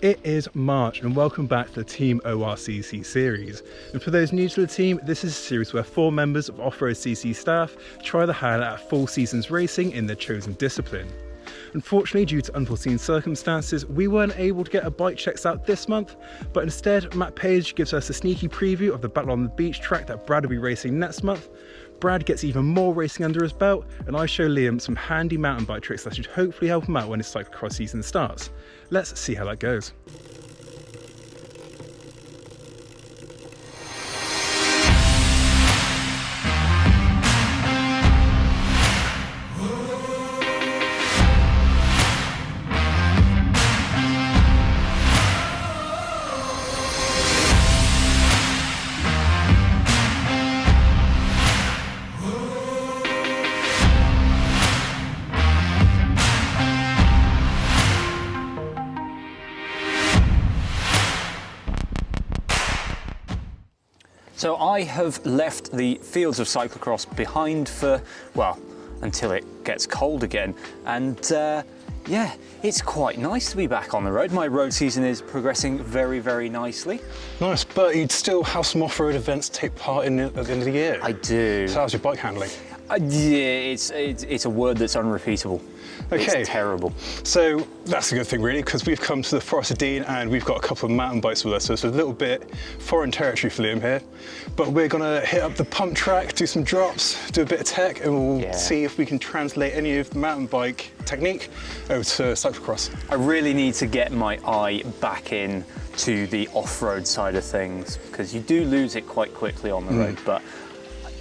It is March and welcome back to the Team ORCC series. And for those new to the team, this is a series where 4 members of off-road.cc staff try their hand at full seasons racing in their chosen discipline. Unfortunately, due to unforeseen circumstances, we weren't able to get our bike checks out this month, but instead Matt Page gives us a sneaky preview of the Battle on the Beach track that Brad will be racing next month. Brad gets even more racing under his belt, and I show Liam some handy mountain bike tricks that should hopefully help him out when his cyclocross season starts. Let's see how that goes. So I have left the fields of cyclocross behind for, well, until it gets cold again. And yeah, it's quite nice to be back on the road. My road season is progressing very, very nicely. Nice, but you'd still have some off-road events to take part in at the end of the year. I do. So how's your bike handling? Yeah, it's a word that's unrepeatable. Okay. It's terrible. So that's a good thing really, because we've come to the Forest of Dean and we've got a couple of mountain bikes with us, so it's a little bit foreign territory for Liam here. But we're gonna hit up the pump track, do some drops, do a bit of tech, and we'll see if we can translate any of the mountain bike technique over to cyclocross. I really need to get my eye back in to the off-road side of things, because you do lose it quite quickly on the road, but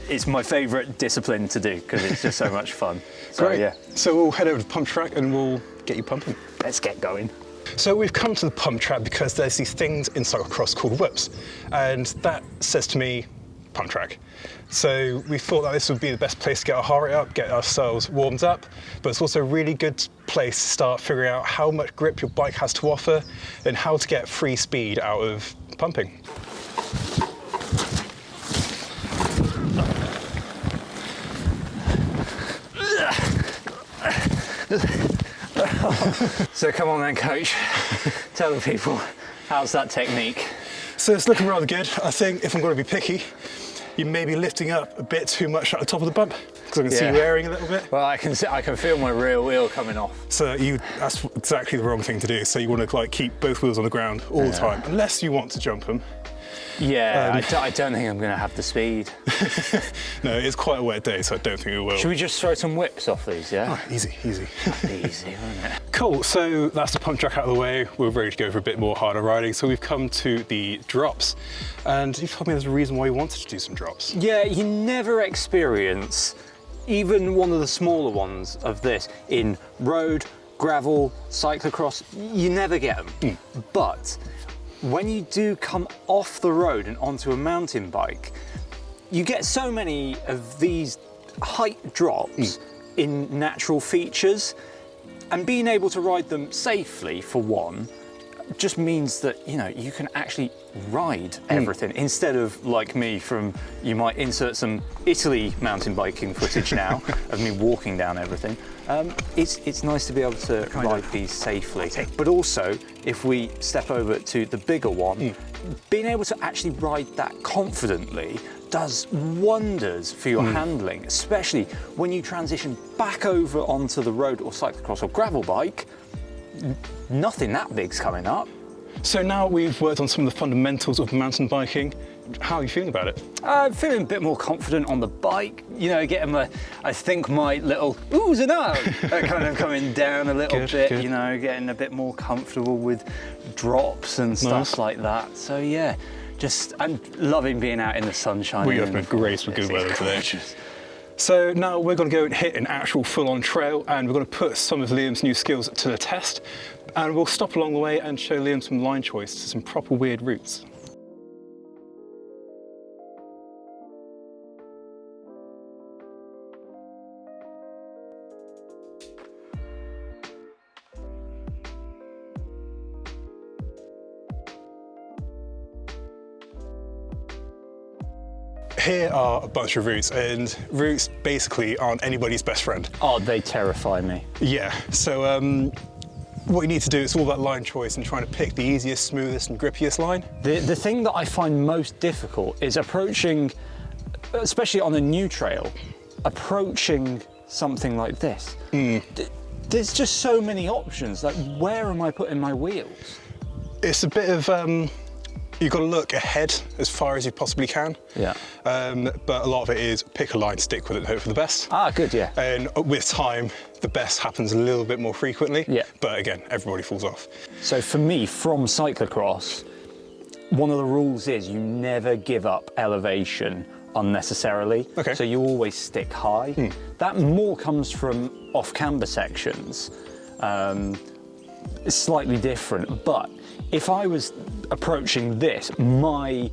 it's my favourite discipline to do because it's just so much fun. So, great. Yeah. So we'll head over to the pump track and we'll get you pumping. Let's get going. So we've come to the pump track because there's these things in cyclocross called whips, and that says to me, pump track. So we thought that this would be the best place to get our heart rate up, get ourselves warmed up, but it's also a really good place to start figuring out how much grip your bike has to offer and how to get free speed out of pumping. So come on then, coach. Tell the people, how's that technique? So it's looking rather good. I think if I'm going to be picky, you may be lifting up a bit too much at the top of the bump, because I can see you airing a little bit. Well, I can feel my rear wheel coming off. So that's exactly the wrong thing to do. So you want to like keep both wheels on the ground all the time, unless you want to jump them. Yeah, I don't think I'm going to have the speed. No, it's quite a wet day, so I don't think it will. Should we just throw some whips off these, yeah? Oh, easy, easy. Easy, isn't it? Cool, so that's the pump track out of the way. We're ready to go for a bit more harder riding. So we've come to the drops. And you've told me there's a reason why you wanted to do some drops. Yeah, you never experience even one of the smaller ones of this in road, gravel, cyclocross. You never get them. But when you do come off the road and onto a mountain bike, you get so many of these height drops in natural features, and being able to ride them safely, for one, just means that, you know, you can actually ride everything instead of like me you might insert some Italy mountain biking footage now of me walking down everything. It's nice to be able to ride these safely, but also if we step over to the bigger one, being able to actually ride that confidently does wonders for your handling, especially when you transition back over onto the road or cyclocross or gravel bike. Nothing that big's coming up. So now we've worked on some of the fundamentals of mountain biking. How are you feeling about it? I'm feeling a bit more confident on the bike. You know, getting I think my little oohs and ahs are kind of coming down a little bit. Good. You know, getting a bit more comfortable with drops and stuff like that. So yeah, I'm loving being out in the sunshine. We have been graced with good weather today. So now we're going to go and hit an actual full-on trail, and we're going to put some of Liam's new skills to the test, and we'll stop along the way and show Liam some line choice to some proper weird routes. Here are a bunch of routes, and routes basically aren't anybody's best friend. Oh, they terrify me. Yeah, so what you need to do, it's all that line choice and trying to pick the easiest, smoothest and grippiest line. The thing that I find most difficult is approaching, especially on a new trail, approaching something like this. There's just so many options. Like, where am I putting my wheels? It's a bit of, you've got to look ahead as far as you possibly can. Yeah. But a lot of it is pick a line, stick with it and hope for the best. Ah, good, yeah. And with time, the best happens a little bit more frequently. Yeah. But again, everybody falls off. So for me, from cyclocross, one of the rules is you never give up elevation unnecessarily. Okay. So you always stick high. That more comes from off-camber sections. It's slightly different, but if I was approaching this, my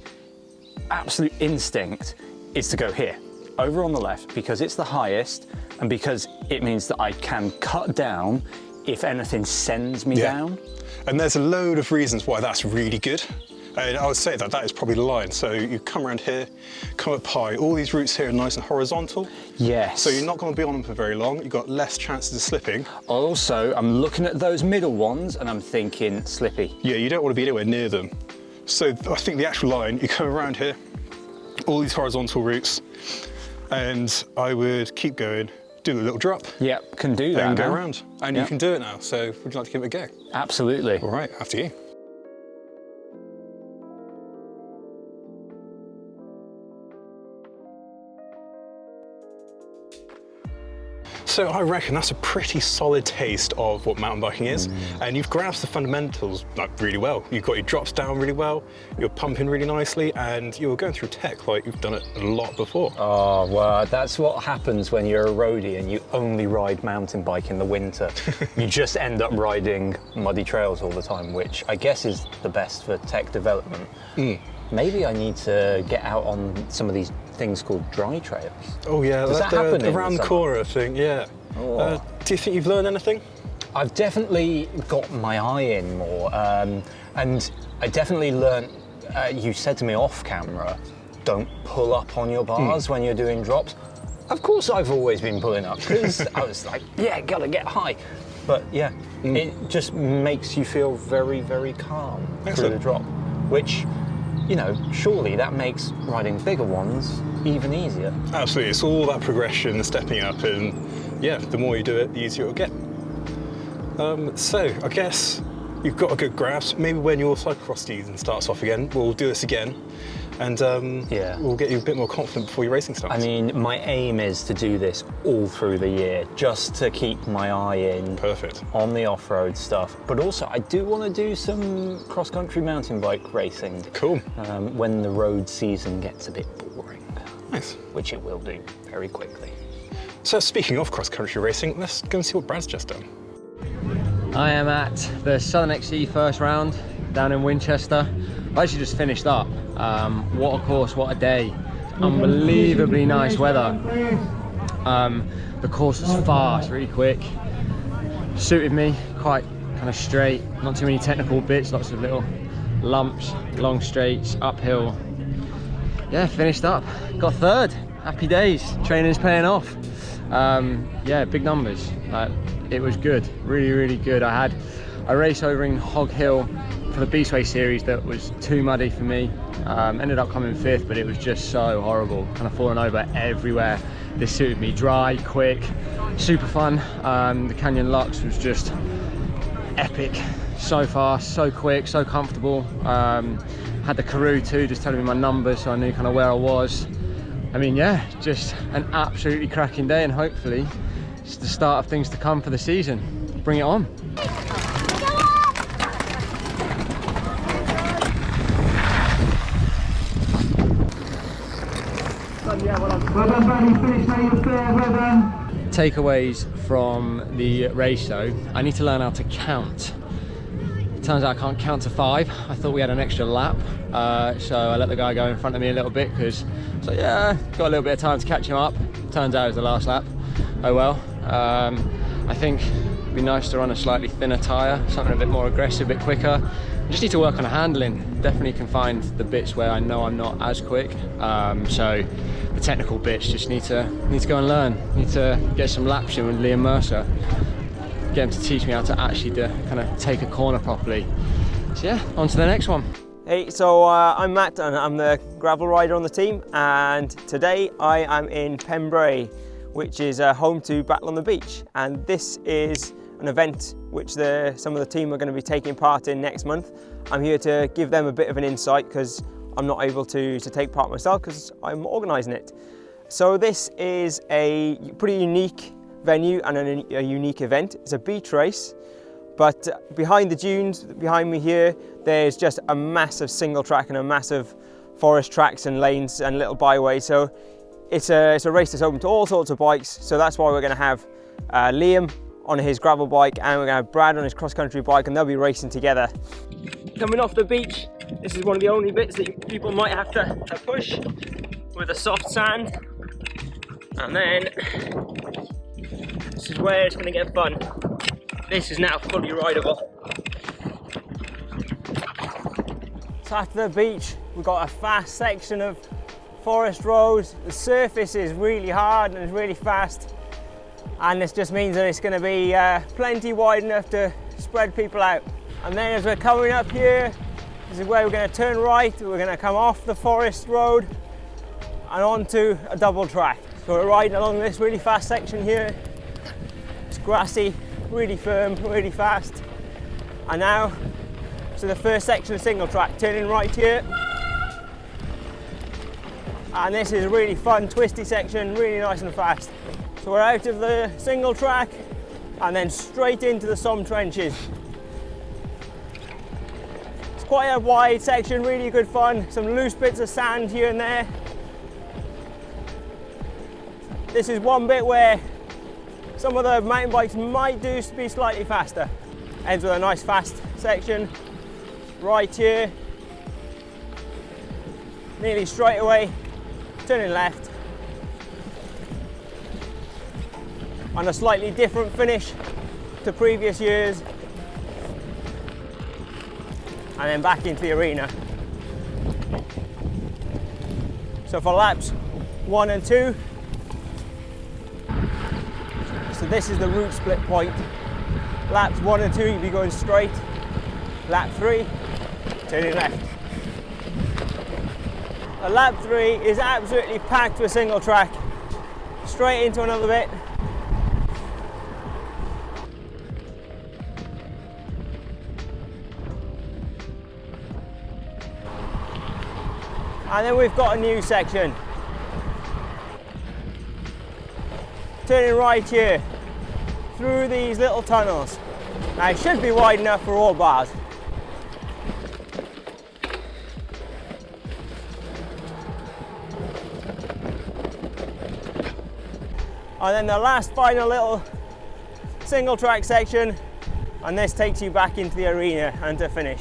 absolute instinct is to go here, over on the left, because it's the highest and because it means that I can cut down if anything sends me down. And there's a load of reasons why that's really good. And I would say that is probably the line. So you come around here, come up high, all these routes here are nice and horizontal. Yes. So you're not going to be on them for very long. You've got less chances of slipping. Also, I'm looking at those middle ones and I'm thinking slippy. Yeah, you don't want to be anywhere near them. So I think the actual line, you come around here, all these horizontal routes, and I would keep going, do a little drop. Yep, can do that. And go now. around. And you can do it now. So would you like to give it a go? Absolutely. All right, after you. So I reckon that's a pretty solid taste of what mountain biking is. And you've grasped the fundamentals like really well. You've got your drops down really well, you're pumping really nicely, and you're going through tech like you've done it a lot before. Oh, well, that's what happens when you're a roadie and you only ride mountain bike in the winter. You just end up riding muddy trails all the time, which I guess is the best for tech development. Maybe I need to get out on some of these things called dry trails. Oh yeah, Does that happen around the corner, I think, yeah. Oh. Do you think you've learned anything? I've definitely got my eye in more, and I definitely learned, you said to me off camera, don't pull up on your bars when you're doing drops. Of course I've always been pulling up, because I was like, yeah, gotta get high. But yeah, it just makes you feel very, very calm through the drop, which, you know, surely that makes riding bigger ones even easier. Absolutely, it's all that progression, the stepping up, and yeah, the more you do it, the easier it'll get. So I guess you've got a good grasp. Maybe when your cyclocross season starts off again, we'll do this again, and we'll get you a bit more confident before your racing starts. I mean, my aim is to do this all through the year, just to keep my eye in on the off-road stuff. But also, I do want to do some cross-country mountain bike racing. Cool. When the road season gets a bit boring. Nice. Which it will do very quickly. So speaking of cross-country racing, let's go and see what Brad's just done. I am at the Southern XC first round down in Winchester. I actually just finished up. What a course, what a day. Unbelievably nice weather. The course was fast, really quick. Suited me, quite kind of straight, not too many technical bits, lots of little lumps, long straights, uphill. Yeah, finished up, got third. Happy days, training's paying off. Yeah, big numbers. It was good, really, really good. I had a race over in Hog Hill for the Beastway series that was too muddy for me. Ended up coming fifth, but it was just so horrible, kind of falling over everywhere. This suited me, dry, quick, super fun. The Canyon Lux was just epic, so fast, so quick, so comfortable. Had the Karoo too, just telling me my numbers, so I knew kind of where I was. I mean, yeah, just an absolutely cracking day, and hopefully it's the start of things to come for the season. Bring it on. Takeaways from the race though, I need to learn how to count. Turns out I can't count to 5. I thought we had an extra lap, so I let the guy go in front of me a little bit because, so yeah, got a little bit of time to catch him up. Turns out it was the last lap. Oh well. I think it'd be nice to run a slightly thinner tyre, something a bit more aggressive, a bit quicker. I just need to work on handling. Definitely can find the bits where I know I'm not as quick. So the technical bits just need to go and learn. Need to get some laps in with Liam Mercer. get him to teach me how to actually kind of take a corner properly. So yeah, on to the next one. Hey, so I'm Matt and I'm the gravel rider on the team, and today I am in Pembrey, which is home to Battle on the Beach, and this is an event which some of the team are going to be taking part in next month. I'm here to give them a bit of an insight because I'm not able to take part myself because I'm organising it. So this is a pretty unique venue and a unique event. It's a beach race, but behind the dunes, behind me here, there's just a massive single track and a massive forest tracks and lanes and little byways. So it's a race that's open to all sorts of bikes. So that's why we're going to have Liam on his gravel bike and we're going to have Brad on his cross-country bike, and they'll be racing together. Coming off the beach, this is one of the only bits that people might have to push with a soft sand. And then this is where it's going to get fun. This is now fully rideable. So after the beach, we've got a fast section of forest roads. The surface is really hard and it's really fast. And this just means that it's going to be plenty wide enough to spread people out. And then as we're coming up here, this is where we're going to turn right. We're going to come off the forest road and onto a double track. So we're riding along this really fast section here. It's grassy, really firm, really fast. And now to the first section of single track, turning right here. And this is a really fun, twisty section, really nice and fast. So we're out of the single track and then straight into the Somme trenches. It's quite a wide section, really good fun. Some loose bits of sand here and there. This is one bit where some of the mountain bikes might be slightly faster. Ends with a nice fast section right here. Nearly straight away, turning left. On a slightly different finish to previous years. And then back into the arena. So for laps 1 and 2, so this is the route split point. Laps 1 and 2, you'll be going straight. Lap 3, turning left. Lap 3 is absolutely packed with single track. Straight into another bit. And then we've got a new section. Turning right here, through these little tunnels. Now it should be wide enough for all bars. And then the last final little single track section, and this takes you back into the arena and to finish.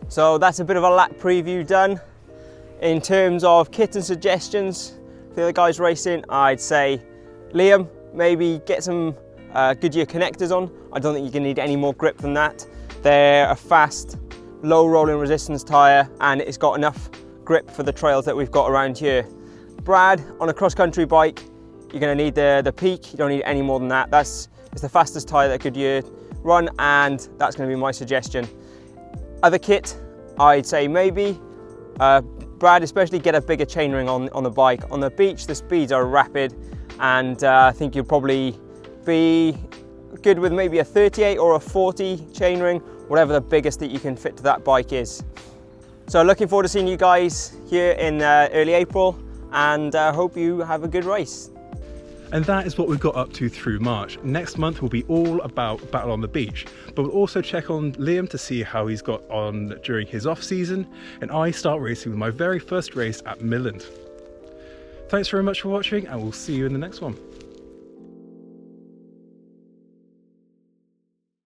So that's a bit of a lap preview done. In terms of kit and suggestions for the other guys racing, I'd say Liam, maybe get some Goodyear connectors on. I don't think you're gonna need any more grip than that. They're a fast, low rolling resistance tyre, and it's got enough grip for the trails that we've got around here. Brad, on a cross-country bike, you're gonna need the Peak. You don't need any more than that. It's the fastest tyre that Goodyear run, and that's gonna be my suggestion. Other kit, I'd say maybe, Brad especially, get a bigger chainring on the bike. On the beach, the speeds are rapid, and I think you'll probably be good with maybe a 38 or a 40 chainring, whatever the biggest that you can fit to that bike is. So looking forward to seeing you guys here in early April, and hope you have a good race. And that is what we've got up to through March. Next month will be all about Battle on the Beach, but we'll also check on Liam to see how he's got on during his off season, and I start racing with my very first race at Milland. Thanks very much for watching, and we'll see you in the next one.